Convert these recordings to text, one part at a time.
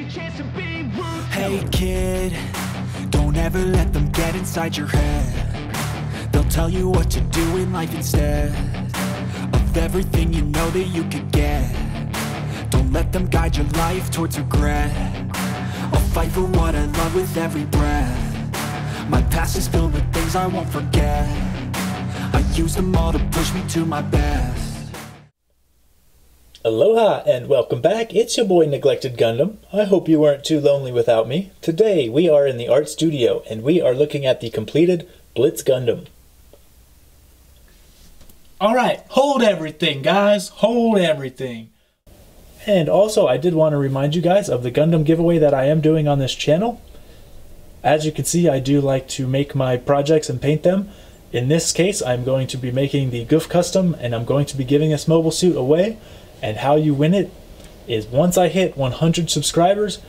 Hey kid, don't ever let them get inside your head. They'll tell you what to do in life instead of everything you know that you could get. Don't let them guide your life towards regret. I'll fight for what I love with every breath. My past is filled with things I won't forget. I use them all to push me to my best. Aloha and welcome back. It's your boy Neglected Gundam. I hope you weren't too lonely without me. Today we are in the art studio and we are looking at the completed Blitz Gundam. Alright, hold everything guys, hold everything. And also I did want to remind you guys of the Gundam giveaway that I am doing on this channel. As you can see, I do like to make my projects and paint them. In this case, I'm going to be making the Goof Custom and I'm going to be giving this mobile suit away. And how you win it is once I hit 100 subscribers,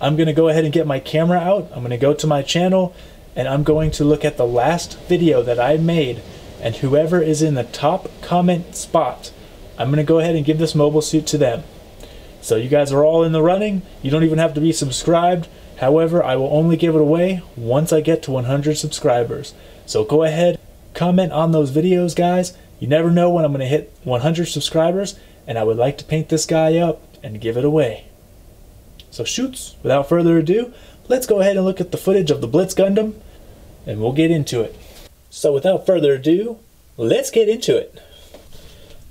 I'm going to go ahead and get my camera out. I'm going to go to my channel and I'm going to look at the last video that I made, and whoever is in the top comment spot, I'm going to go ahead and give this mobile suit to them. So you guys are all in the running. You don't even have to be subscribed. However, I will only give it away once I get to 100 subscribers. So go ahead, comment on those videos, guys. You never know when I'm going to hit 100 subscribers. And I would like to paint this guy up and give it away. So shoots, without further ado, let's go ahead and look at the footage of the Blitz Gundam and we'll get into it. So without further ado, let's get into it.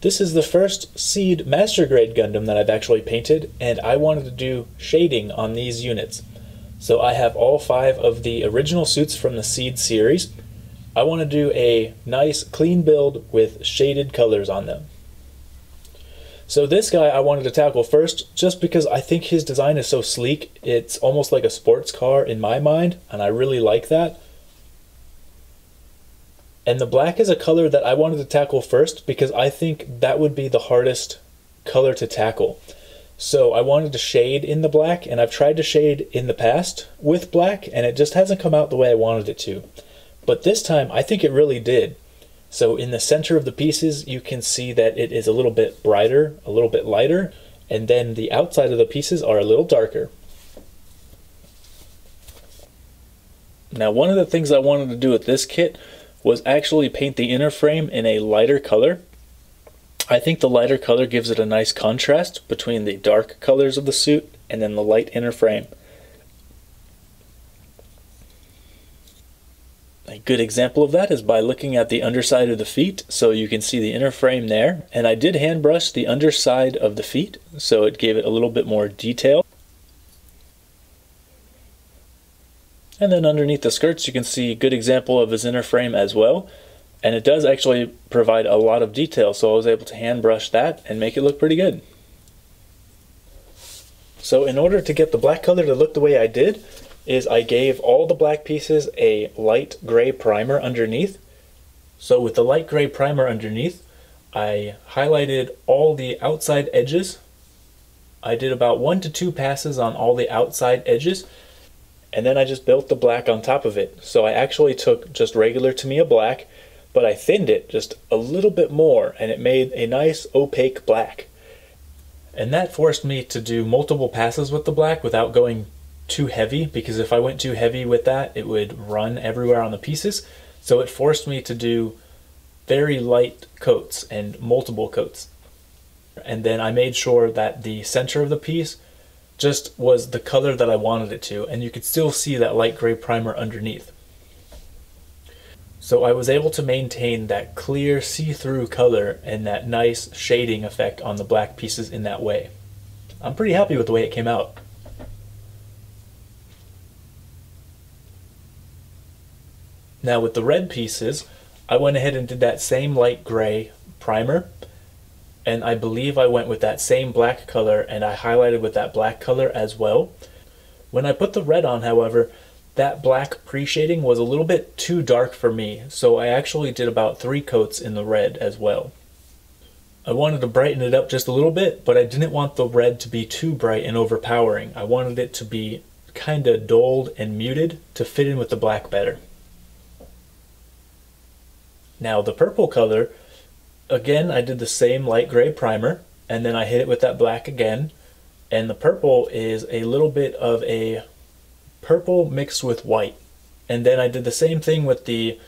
This is the first Seed Master Grade Gundam that I've actually painted, and I wanted to do shading on these units. So I have all 5 of the original suits from the Seed series. I want to do a nice clean build with shaded colors on them. So this guy I wanted to tackle first just because I think his design is so sleek. It's almost like a sports car in my mind, and I really like that. And the black is a color that I wanted to tackle first because I think that would be the hardest color to tackle. So I wanted to shade in the black, and I've tried to shade in the past with black and it just hasn't come out the way I wanted it to. But this time I think it really did. So in the center of the pieces, you can see that it is a little bit brighter, a little bit lighter, and then the outside of the pieces are a little darker. Now, one of the things I wanted to do with this kit was actually paint the inner frame in a lighter color. I think the lighter color gives it a nice contrast between the dark colors of the suit and then the light inner frame. A good example of that is by looking at the underside of the feet, so you can see the inner frame there. And I did hand brush the underside of the feet, so it gave it a little bit more detail. And then underneath the skirts you can see a good example of his inner frame as well. And it does actually provide a lot of detail, so I was able to hand brush that and make it look pretty good. So in order to get the black color to look the way I did, is I gave all the black pieces a light gray primer underneath. So with the light gray primer underneath, I highlighted all the outside edges. I did about 1 to 2 passes on all the outside edges, and then I just built the black on top of it. So I actually took just regular Tamiya black, but I thinned it just a little bit more, and it made a nice opaque black. And that forced me to do multiple passes with the black without going too heavy, because if I went too heavy with that, it would run everywhere on the pieces. So it forced me to do very light coats and multiple coats. And then I made sure that the center of the piece just was the color that I wanted it to, and you could still see that light gray primer underneath. So I was able to maintain that clear see-through color and that nice shading effect on the black pieces in that way. I'm pretty happy with the way it came out. Now with the red pieces, I went ahead and did that same light gray primer, and I believe I went with that same black color and I highlighted with that black color as well. When I put the red on, however, that black pre-shading was a little bit too dark for me, so I actually did about 3 coats in the red as well. I wanted to brighten it up just a little bit, but I didn't want the red to be too bright and overpowering. I wanted it to be kind of dulled and muted to fit in with the black better. Now the purple color, again I did the same light gray primer, and then I hit it with that black again, And the purple is a little bit of a purple mixed with white. And then I did the same thing with the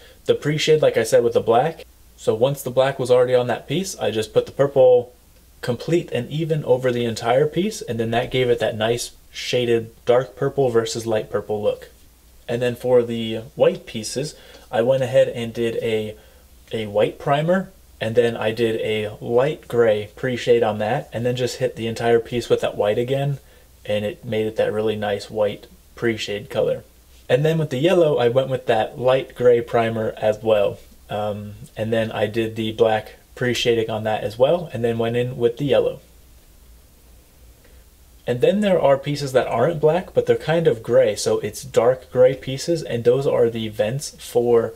pre-shade, like I said, with the black. So once the black was already on that piece, I just put the purple complete and even over the entire piece, and then that gave it that nice shaded dark purple versus light purple look. And then for the white pieces, I went ahead and did a white primer, and then I did a light gray pre-shade on that, and then just hit the entire piece with that white again, and it made it that really nice white pre-shade color. And then with the yellow, I went with that light gray primer as well. And then I did the black pre-shading on that as well, and then went in with the yellow. And then there are pieces that aren't black, but they're kind of gray, so it's dark gray pieces, and those are the vents for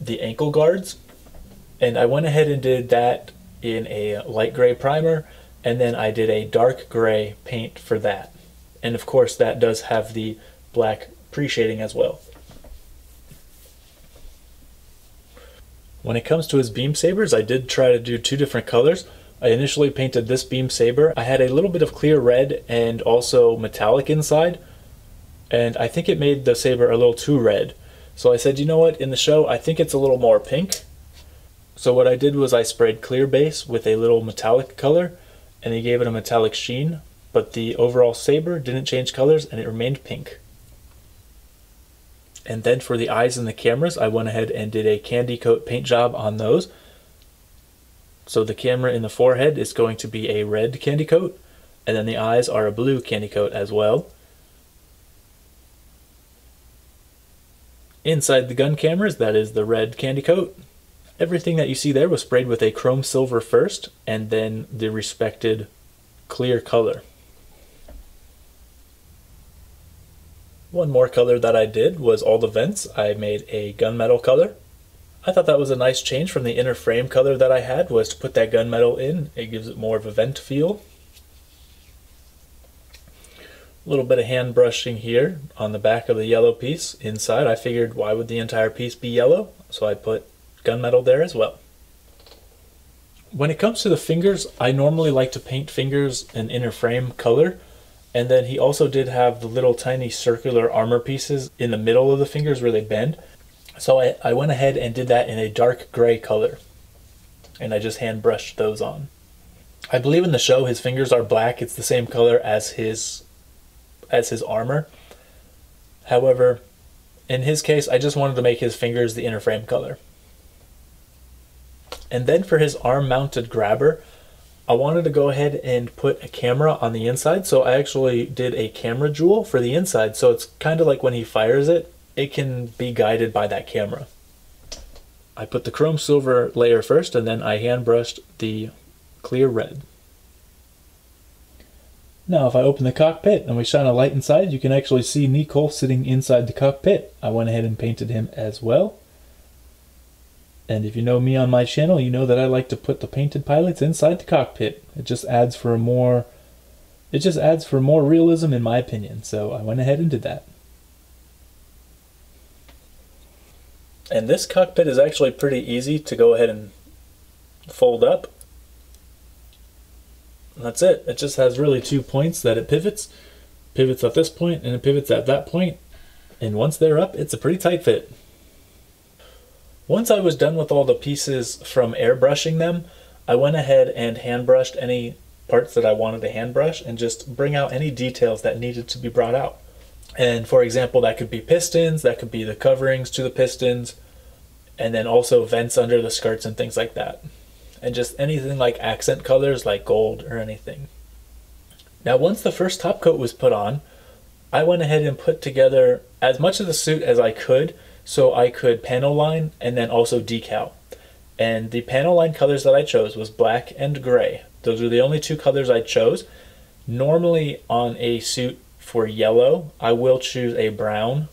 the ankle guards. And I went ahead and did that in a light gray primer, and then I did a dark gray paint for that. And of course that does have the black pre-shading as well. When it comes to his beam sabers, I did try to do two different colors. I initially painted this beam saber. I had a little bit of clear red and also metallic inside, and I think it made the saber a little too red. So I said, you know what, in the show I think it's a little more pink. So what I did was I sprayed clear base with a little metallic color, and he gave it a metallic sheen, but the overall saber didn't change colors and it remained pink. And then for the eyes and the cameras, I went ahead and did a candy coat paint job on those. So the camera in the forehead is going to be a red candy coat, and then the eyes are a blue candy coat as well. Inside the gun cameras, that is the red candy coat. Everything that you see there was sprayed with a chrome silver first, and then the respected clear color. One more color that I did was all the vents. I made a gunmetal color. I thought that was a nice change from the inner frame color that I had, was to put that gunmetal in. It gives it more of a vent feel. A little bit of hand brushing here on the back of the yellow piece inside. I figured, why would the entire piece be yellow? So I put gunmetal there as well. When it comes to the fingers, I normally like to paint fingers an inner frame color. And then he also did have the little tiny circular armor pieces in the middle of the fingers where they bend. So I went ahead and did that in a dark gray color. And I just hand brushed those on. I believe in the show his fingers are black. It's the same color as his armor. However, in his case, I just wanted to make his fingers the inner frame color. And then for his arm mounted grabber, I wanted to go ahead and put a camera on the inside, so I actually did a camera jewel for the inside, so it's kind of like when he fires it, it can be guided by that camera. I put the chrome silver layer first, and then I hand brushed the clear red. Now if I open the cockpit and we shine a light inside, you can actually see Nicole sitting inside the cockpit. I went ahead and painted him as well. And if you know me on my channel, you know that I like to put the painted pilots inside the cockpit. It just adds for more realism in my opinion. So I went ahead and did that. And this cockpit is actually pretty easy to go ahead and fold up. And that's it. It just has really 2 points that it pivots. Pivots at this point and it pivots at that point. And once they're up, it's a pretty tight fit. Once I was done with all the pieces from airbrushing them, I went ahead and hand brushed any parts that I wanted to hand brush and just bring out any details that needed to be brought out. And for example, that could be pistons, that could be the coverings to the pistons, and then also vents under the skirts and things like that. And just anything like accent colors like gold or anything. Now once the first top coat was put on, I went ahead and put together as much of the suit as I could, so I could panel line and then also decal. And the panel line colors that I chose was black and gray. Those were the only 2 colors I chose. Normally on a suit for yellow, I will choose a brown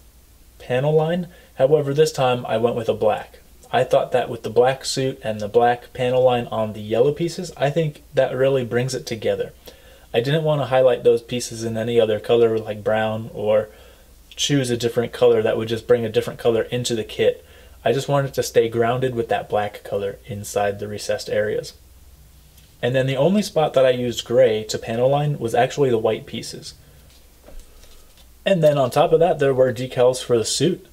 panel line. However, this time I went with a black. I thought that with the black suit and the black panel line on the yellow pieces, I think that really brings it together. I didn't want to highlight those pieces in any other color like brown or choose a different color that would just bring a different color into the kit. I just wanted to stay grounded with that black color inside the recessed areas. And then the only spot that I used gray to panel line was actually the white pieces. And then on top of that, there were decals for the suit.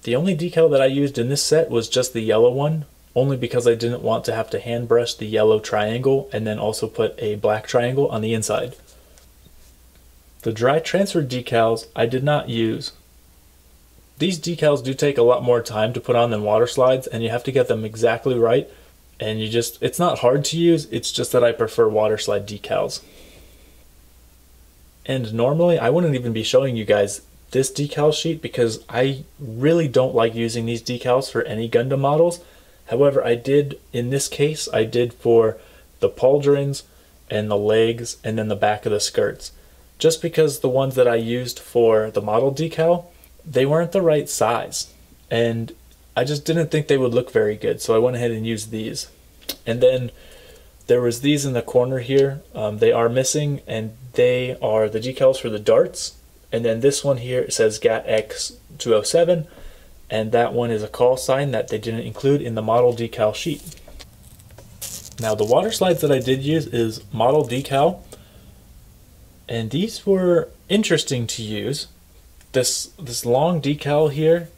The only decal that I used in this set was just the yellow one, only because I didn't want to have to hand brush the yellow triangle and then also put a black triangle on the inside. The dry transfer decals I did not use. These decals do take a lot more time to put on than water slides, and you have to get them exactly right. And it's not hard to use, it's just that I prefer water slide decals. And normally I wouldn't even be showing you guys this decal sheet because I really don't like using these decals for any Gundam models. However, I did, in this case, I did for the pauldrons and the legs and then the back of the skirts. Just because the ones that I used for the model decal, they weren't the right size. And I just didn't think they would look very good, so I went ahead and used these. And then there was these in the corner here. They are missing, and they are the decals for the darts. And then this one here, it says GAT X207, and that one is a call sign that they didn't include in the model decal sheet. Now the water slides that I did use is model decal, and these were interesting to use. This long decal here,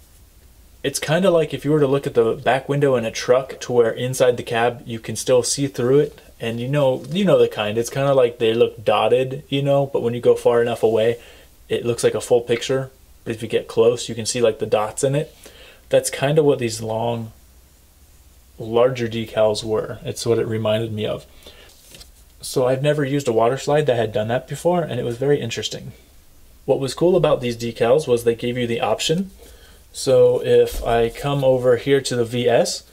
it's kind of like if you were to look at the back window in a truck to where inside the cab you can still see through it, and you know the kind. It's kind of like they look dotted, but when you go far enough away it looks like a full picture, but if you get close you can see like the dots in it. That's kind of what these long, larger decals were. It's what it reminded me of. So I've never used a water slide that had done that before, and it was very interesting. What was cool about these decals was they gave you the option. So if I come over here to the VS,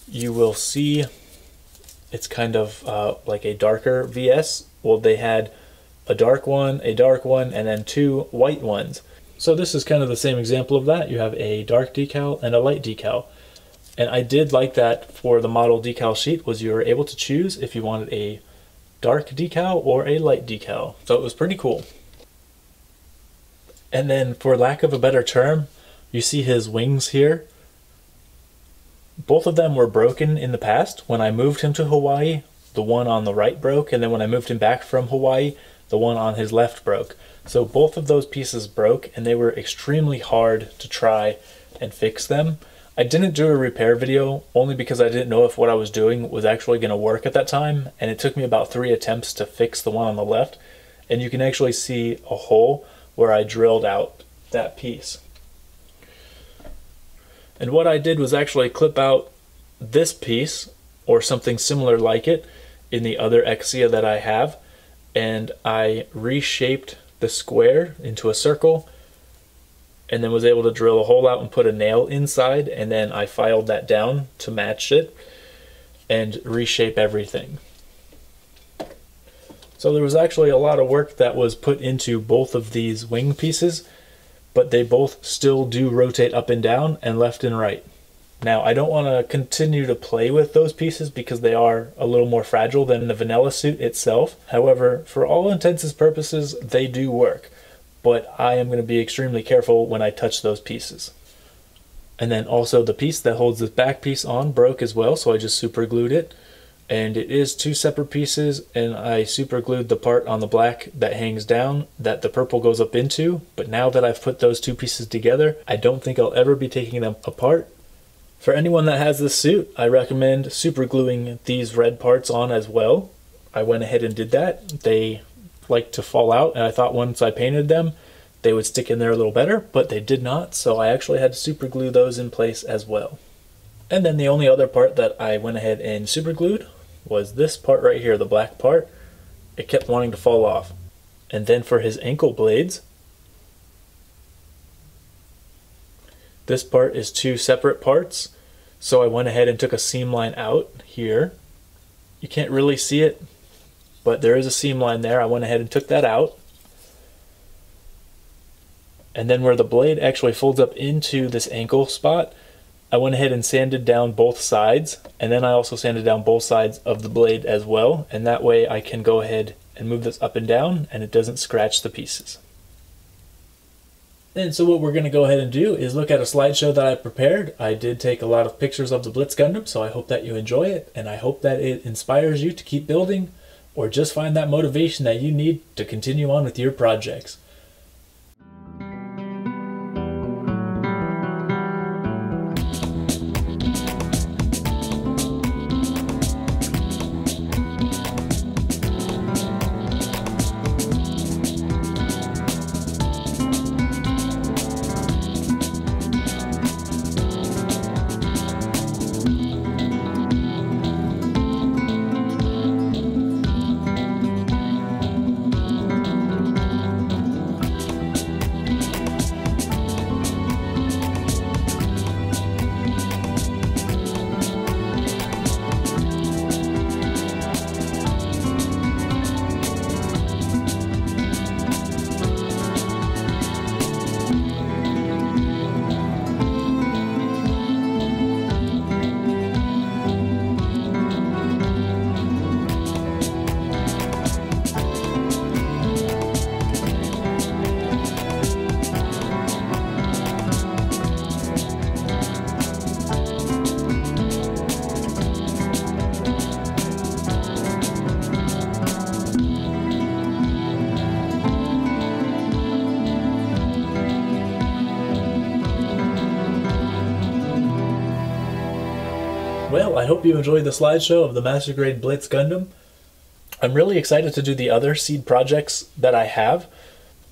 you will see it's kind of like a darker VS. Well, they had a dark one, and then two white ones. So this is kind of the same example of that. You have a dark decal and a light decal. And I did like that for the model decal sheet, was you were able to choose if you wanted a dark decal or a light decal. So it was pretty cool. And then, for lack of a better term, you see his wings here. Both of them were broken in the past. When I moved him to Hawaii, the one on the right broke, and then when I moved him back from Hawaii, the one on his left broke. So both of those pieces broke, and they were extremely hard to try and fix them. I didn't do a repair video only because I didn't know if what I was doing was actually going to work at that time, and it took me about 3 attempts to fix the one on the left, and you can actually see a hole where I drilled out that piece. And what I did was actually clip out this piece or something similar like it in the other Exia that I have, and I reshaped the square into a circle and then was able to drill a hole out and put a nail inside, and then I filed that down to match it and reshape everything. So there was actually a lot of work that was put into both of these wing pieces, but they both still do rotate up and down and left and right. Now I don't want to continue to play with those pieces because they are a little more fragile than the vanilla suit itself. However, for all intents and purposes, they do work, but I am going to be extremely careful when I touch those pieces. And then also the piece that holds this back piece on broke as well, so I just super glued it. And it is 2 separate pieces, and I super glued the part on the black that hangs down that the purple goes up into. But now that I've put those 2 pieces together, I don't think I'll ever be taking them apart. For anyone that has this suit, I recommend super gluing these red parts on as well. I went ahead and did that. They like to fall out, and I thought once I painted them they would stick in there a little better, but they did not, so I actually had to super glue those in place as well. And then the only other part that I went ahead and super glued was this part right here, the black part. It kept wanting to fall off. And then for his ankle blades, this part is 2 separate parts, so I went ahead and took a seam line out here. You can't really see it, but there is a seam line there. I went ahead and took that out. And then where the blade actually folds up into this ankle spot, I went ahead and sanded down both sides, and then I also sanded down both sides of the blade as well, and that way I can go ahead and move this up and down and it doesn't scratch the pieces. And so what we're going to go ahead and do is look at a slideshow that I prepared. I did take a lot of pictures of the Blitz Gundam, so I hope that you enjoy it, and I hope that it inspires you to keep building, or just find that motivation that you need to continue on with your projects. Well, I hope you enjoyed the slideshow of the Master Grade Blitz Gundam. I'm really excited to do the other seed projects that I have,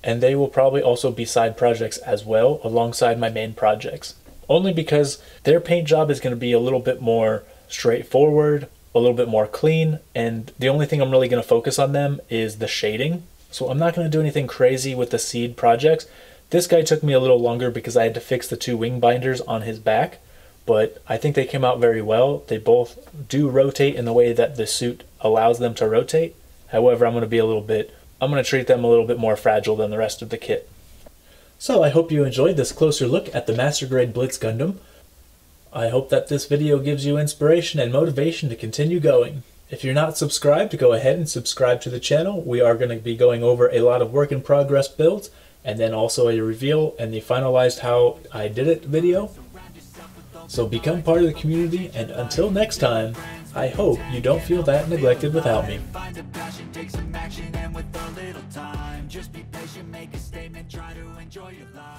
and they will probably also be side projects as well alongside my main projects. Only because their paint job is going to be a little bit more straightforward, a little bit more clean, and the only thing I'm really going to focus on them is the shading. So I'm not going to do anything crazy with the seed projects. This guy took me a little longer because I had to fix the 2 wing binders on his back, but I think they came out very well. They both do rotate in the way that the suit allows them to rotate. However, I'm going to treat them a little bit more fragile than the rest of the kit. So I hope you enjoyed this closer look at the Master Grade Blitz Gundam. I hope that this video gives you inspiration and motivation to continue going. If you're not subscribed, go ahead and subscribe to the channel. We are going to be going over a lot of work in progress builds, and then also a reveal and the finalized how I did it video. So become part of the community, and until next time, I hope you don't feel that neglected without me. Find a passion, take some action, and with a little time, just be patient, make a statement, try to enjoy your life.